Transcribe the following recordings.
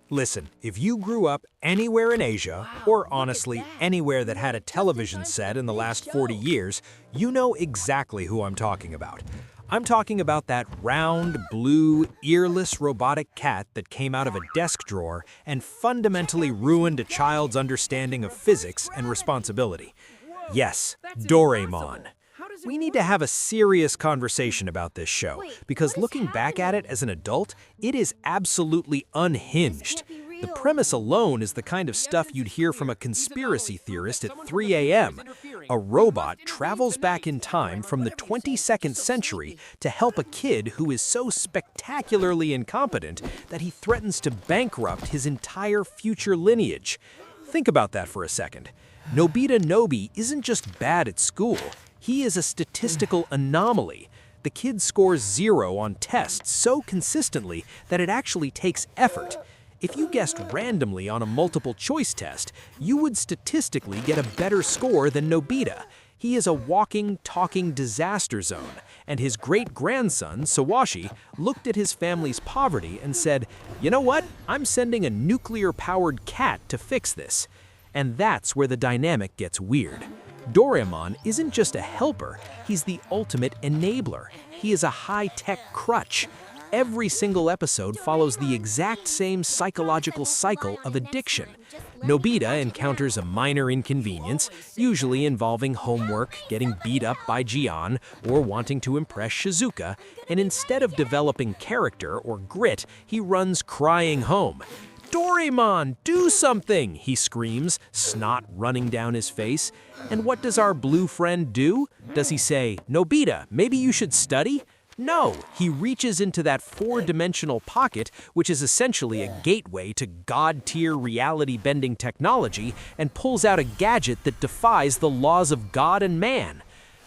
Listen, if you grew up anywhere in Asia, or honestly, anywhere that had a television set in the last 40 years, you know exactly who I'm talking about. I'm talking about that round, blue, earless robotic cat that came out of a desk drawer and fundamentally ruined a child's understanding of physics and responsibility. Yes, Doraemon. We need to have a serious conversation about this show, because looking back at it as an adult, it is absolutely unhinged. The premise alone is the kind of stuff you'd hear from a conspiracy theorist at 3 a.m. A robot travels back in time from the 22nd century to help a kid who is so spectacularly incompetent that he threatens to bankrupt his entire future lineage. Think about that for a second. Nobita Nobi isn't just bad at school. He is a statistical anomaly. The kid scores 0 on tests so consistently that it actually takes effort. If you guessed randomly on a multiple-choice test, you would statistically get a better score than Nobita. He is a walking, talking disaster zone, and his great-grandson, Sawashi, looked at his family's poverty and said, "You know what? I'm sending a nuclear-powered cat to fix this." And that's where the dynamic gets weird. Doraemon isn't just a helper, he's the ultimate enabler. He is a high-tech crutch. Every single episode follows the exact same psychological cycle of addiction. Nobita encounters a minor inconvenience, usually involving homework, getting beat up by Gian, or wanting to impress Shizuka, and instead of developing character or grit, he runs crying home. "Doraemon, do something!" he screams, snot running down his face. And what does our blue friend do? Does he say, "Nobita, maybe you should study"? No, he reaches into that 4-dimensional pocket, which is essentially a gateway to God-tier reality-bending technology, and pulls out a gadget that defies the laws of God and man.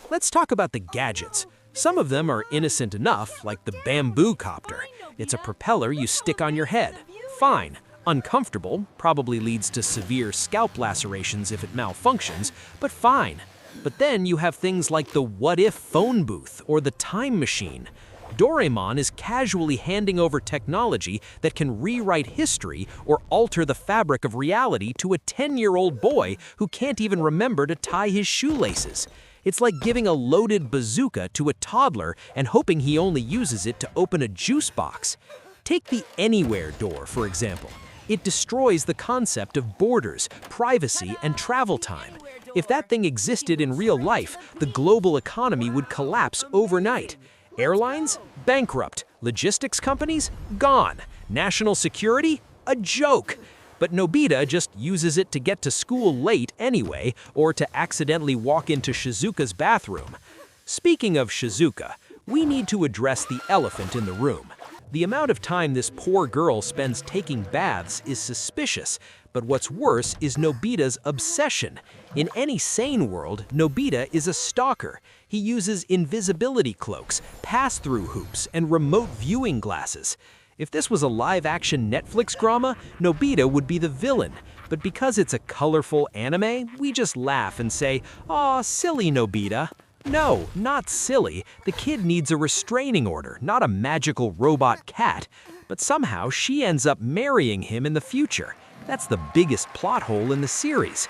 Let's talk about the gadgets. Some of them are innocent enough, like the bamboo copter. It's a propeller you stick on your head. Fine. Uncomfortable, probably leads to severe scalp lacerations if it malfunctions, but fine. But then you have things like the what-if phone booth or the time machine. Doraemon is casually handing over technology that can rewrite history or alter the fabric of reality to a 10-year-old boy who can't even remember to tie his shoelaces. It's like giving a loaded bazooka to a toddler and hoping he only uses it to open a juice box. Take the Anywhere door, for example. It destroys the concept of borders, privacy, and travel time. If that thing existed in real life, the global economy would collapse overnight. Airlines? Bankrupt. Logistics companies? Gone. National security? A joke. But Nobita just uses it to get to school late anyway, or to accidentally walk into Shizuka's bathroom. Speaking of Shizuka, we need to address the elephant in the room. The amount of time this poor girl spends taking baths is suspicious, but what's worse is Nobita's obsession. In any sane world, Nobita is a stalker. He uses invisibility cloaks, pass-through hoops, and remote viewing glasses. If this was a live-action Netflix drama, Nobita would be the villain. But because it's a colorful anime, we just laugh and say, "Aw, silly Nobita." No, not silly. The kid needs a restraining order, not a magical robot cat. But somehow she ends up marrying him in the future. That's the biggest plot hole in the series.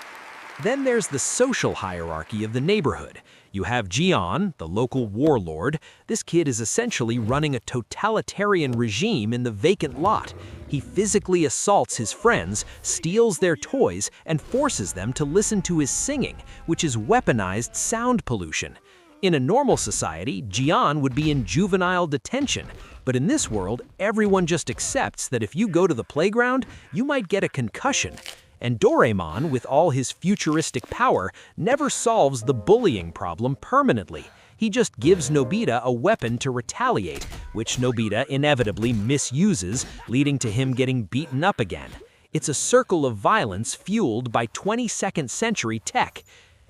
Then there's the social hierarchy of the neighborhood. You have Gian, the local warlord. This kid is essentially running a totalitarian regime in the vacant lot. He physically assaults his friends, steals their toys, and forces them to listen to his singing, which is weaponized sound pollution. In a normal society, Gian would be in juvenile detention. But in this world, everyone just accepts that if you go to the playground, you might get a concussion. And Doraemon, with all his futuristic power, never solves the bullying problem permanently. He just gives Nobita a weapon to retaliate, which Nobita inevitably misuses, leading to him getting beaten up again. It's a circle of violence fueled by 22nd century tech.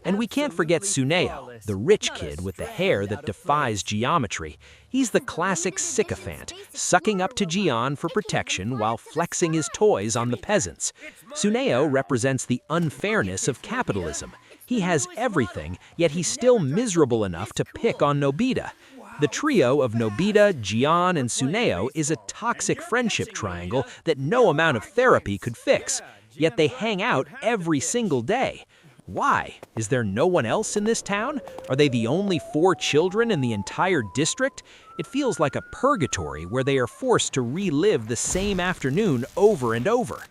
And we can't forget Suneo, the rich kid with the hair that defies geometry. He's the classic sycophant, sucking up to Gian for protection while flexing his toys on the peasants. Suneo represents the unfairness of capitalism. He has everything, yet he's still miserable enough to pick on Nobita. The trio of Nobita, Gian, and Suneo is a toxic friendship triangle that no amount of therapy could fix, yet they hang out every single day. Why? Is there no one else in this town? Are they the only 4 children in the entire district? It feels like a purgatory where they are forced to relive the same afternoon over and over.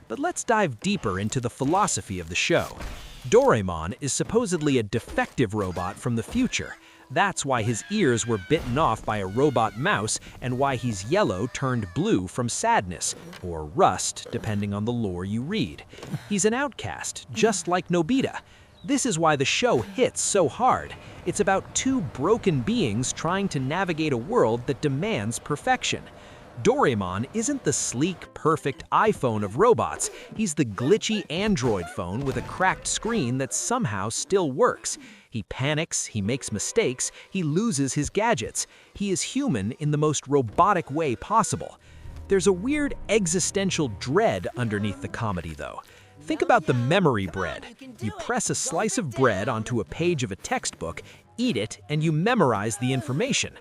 But let's dive deeper into the philosophy of the show. Doraemon is supposedly a defective robot from the future. That's why his ears were bitten off by a robot mouse and why he's yellow turned blue from sadness, or rust, depending on the lore you read. He's an outcast, just like Nobita. This is why the show hits so hard. It's about 2 broken beings trying to navigate a world that demands perfection. Doraemon isn't the sleek, perfect iPhone of robots. He's the glitchy Android phone with a cracked screen that somehow still works. He panics, he makes mistakes, he loses his gadgets. He is human in the most robotic way possible. There's a weird existential dread underneath the comedy, though. Think about the memory bread. You press a slice of bread onto a page of a textbook, eat it, and you memorize the information.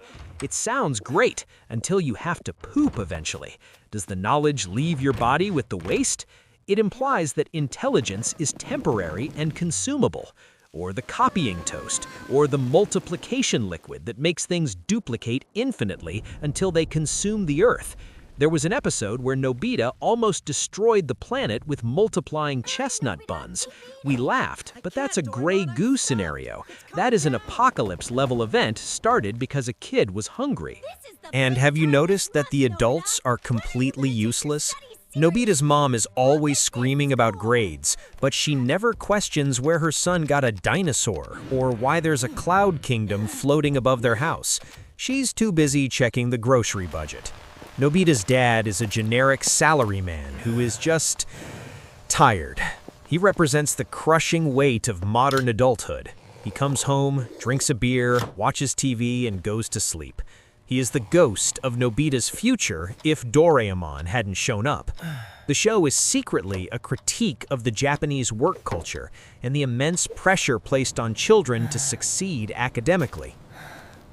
It sounds great until you have to poop eventually. Does the knowledge leave your body with the waste? It implies that intelligence is temporary and consumable. Or the copying toast, or the multiplication liquid that makes things duplicate infinitely until they consume the earth. There was an episode where Nobita almost destroyed the planet with multiplying chestnut buns. We laughed, but that's a gray goo scenario. That is an apocalypse-level event started because a kid was hungry. And have you noticed that the adults are completely useless? Nobita's mom is always screaming about grades, but she never questions where her son got a dinosaur or why there's a cloud kingdom floating above their house. She's too busy checking the grocery budget. Nobita's dad is a generic salaryman who is just tired. He represents the crushing weight of modern adulthood. He comes home, drinks a beer, watches TV, and goes to sleep. He is the ghost of Nobita's future if Doraemon hadn't shown up. The show is secretly a critique of the Japanese work culture and the immense pressure placed on children to succeed academically.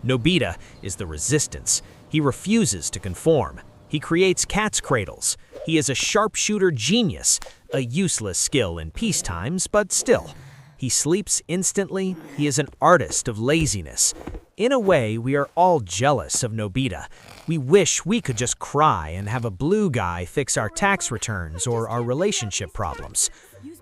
Nobita is the resistance. He refuses to conform. He creates cat's cradles. He is a sharpshooter genius, a useless skill in peace times, but still. He sleeps instantly. He is an artist of laziness. In a way, we are all jealous of Nobita. We wish we could just cry and have a blue guy fix our tax returns or our relationship problems.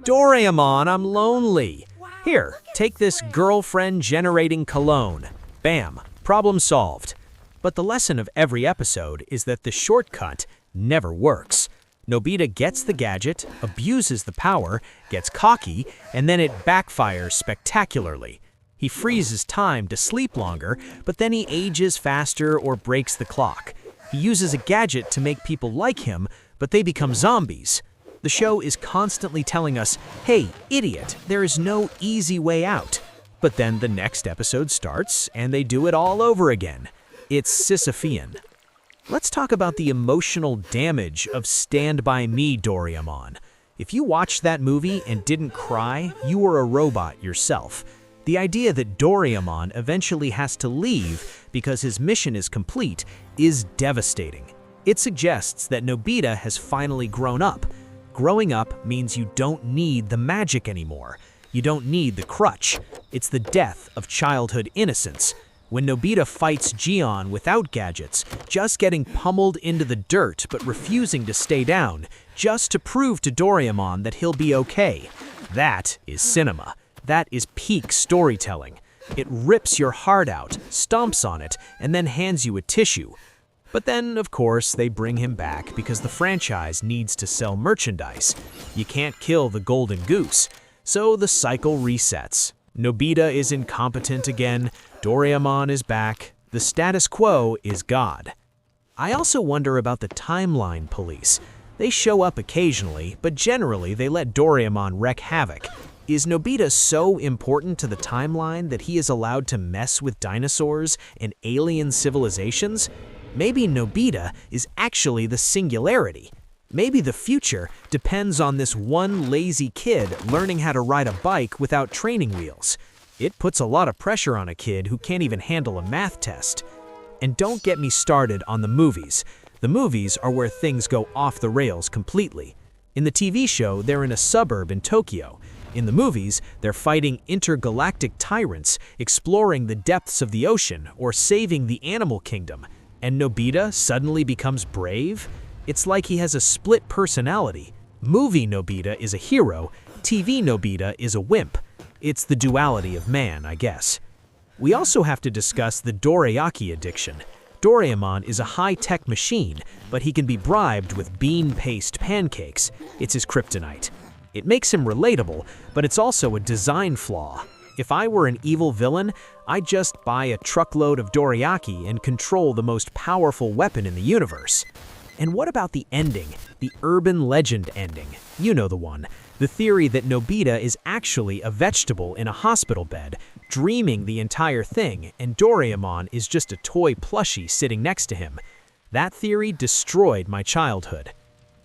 Doraemon, I'm lonely. Here, take this girlfriend-generating cologne. Bam, problem solved. But the lesson of every episode is that the shortcut never works. Nobita gets the gadget, abuses the power, gets cocky, and then it backfires spectacularly. He freezes time to sleep longer, but then he ages faster or breaks the clock. He uses a gadget to make people like him, but they become zombies. The show is constantly telling us, hey, idiot, there is no easy way out. But then the next episode starts, and they do it all over again. It's Sisyphean. Let's talk about the emotional damage of Stand By Me, Doraemon. If you watched that movie and didn't cry, you were a robot yourself. The idea that Doraemon eventually has to leave because his mission is complete is devastating. It suggests that Nobita has finally grown up. Growing up means you don't need the magic anymore. You don't need the crutch. It's the death of childhood innocence. When Nobita fights Gian without gadgets, just getting pummeled into the dirt but refusing to stay down, just to prove to Doraemon that he'll be okay. That is cinema. That is peak storytelling. It rips your heart out, stomps on it, and then hands you a tissue. But then, of course, they bring him back because the franchise needs to sell merchandise. You can't kill the golden goose. So the cycle resets. Nobita is incompetent again, Doraemon is back, the status quo is God. I also wonder about the timeline police. They show up occasionally, but generally they let Doraemon wreak havoc. Is Nobita so important to the timeline that he is allowed to mess with dinosaurs and alien civilizations? Maybe Nobita is actually the singularity. Maybe the future depends on this one lazy kid learning how to ride a bike without training wheels. It puts a lot of pressure on a kid who can't even handle a math test. And don't get me started on the movies. The movies are where things go off the rails completely. In the TV show, they're in a suburb in Tokyo. In the movies, they're fighting intergalactic tyrants, exploring the depths of the ocean, or saving the animal kingdom. And Nobita suddenly becomes brave? It's like he has a split personality. Movie Nobita is a hero, TV Nobita is a wimp. It's the duality of man, I guess. We also have to discuss the dorayaki addiction. Doraemon is a high-tech machine, but he can be bribed with bean paste pancakes. It's his kryptonite. It makes him relatable, but it's also a design flaw. If I were an evil villain, I'd just buy a truckload of dorayaki and control the most powerful weapon in the universe. And what about the ending, the urban legend ending? You know the one. The theory that Nobita is actually a vegetable in a hospital bed, dreaming the entire thing, and Doraemon is just a toy plushie sitting next to him. That theory destroyed my childhood.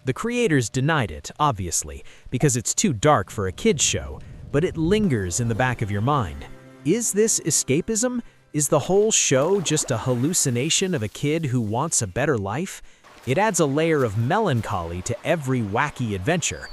The creators denied it, obviously, because it's too dark for a kid's show, but it lingers in the back of your mind. Is this escapism? Is the whole show just a hallucination of a kid who wants a better life? It adds a layer of melancholy to every wacky adventure.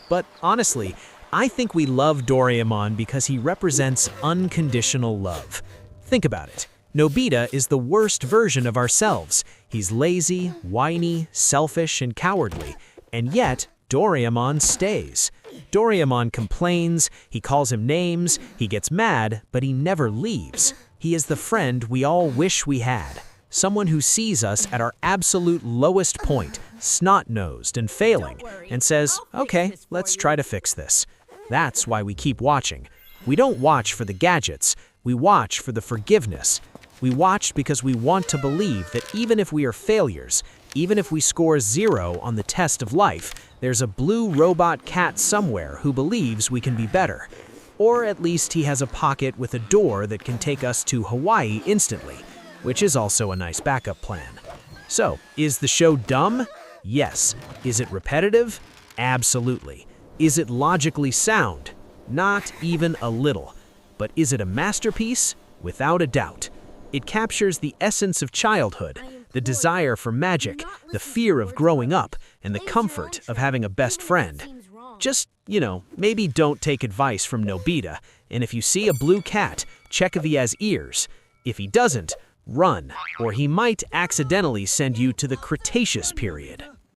But honestly, I think we love Doraemon because he represents unconditional love. Think about it. Nobita is the worst version of ourselves. He's lazy, whiny, selfish, and cowardly. And yet, Doraemon stays. Doraemon complains, he calls him names, he gets mad, but he never leaves. He is the friend we all wish we had. Someone who sees us at our absolute lowest point, snot-nosed and failing, and says, okay, let's try to fix this. That's why we keep watching. We don't watch for the gadgets, we watch for the forgiveness. We watch because we want to believe that even if we are failures, even if we score 0 on the test of life, there's a blue robot cat somewhere who believes we can be better. Or at least he has a pocket with a door that can take us to Hawaii instantly, which is also a nice backup plan. So, is the show dumb? Yes. Is it repetitive? Absolutely. Is it logically sound? Not even a little. But is it a masterpiece? Without a doubt. It captures the essence of childhood, the desire for magic, the fear of growing up, and the comfort of having a best friend. Just, maybe don't take advice from Nobita, and if you see a blue cat, check if he has ears. If he doesn't, run, or he might accidentally send you to the Cretaceous period.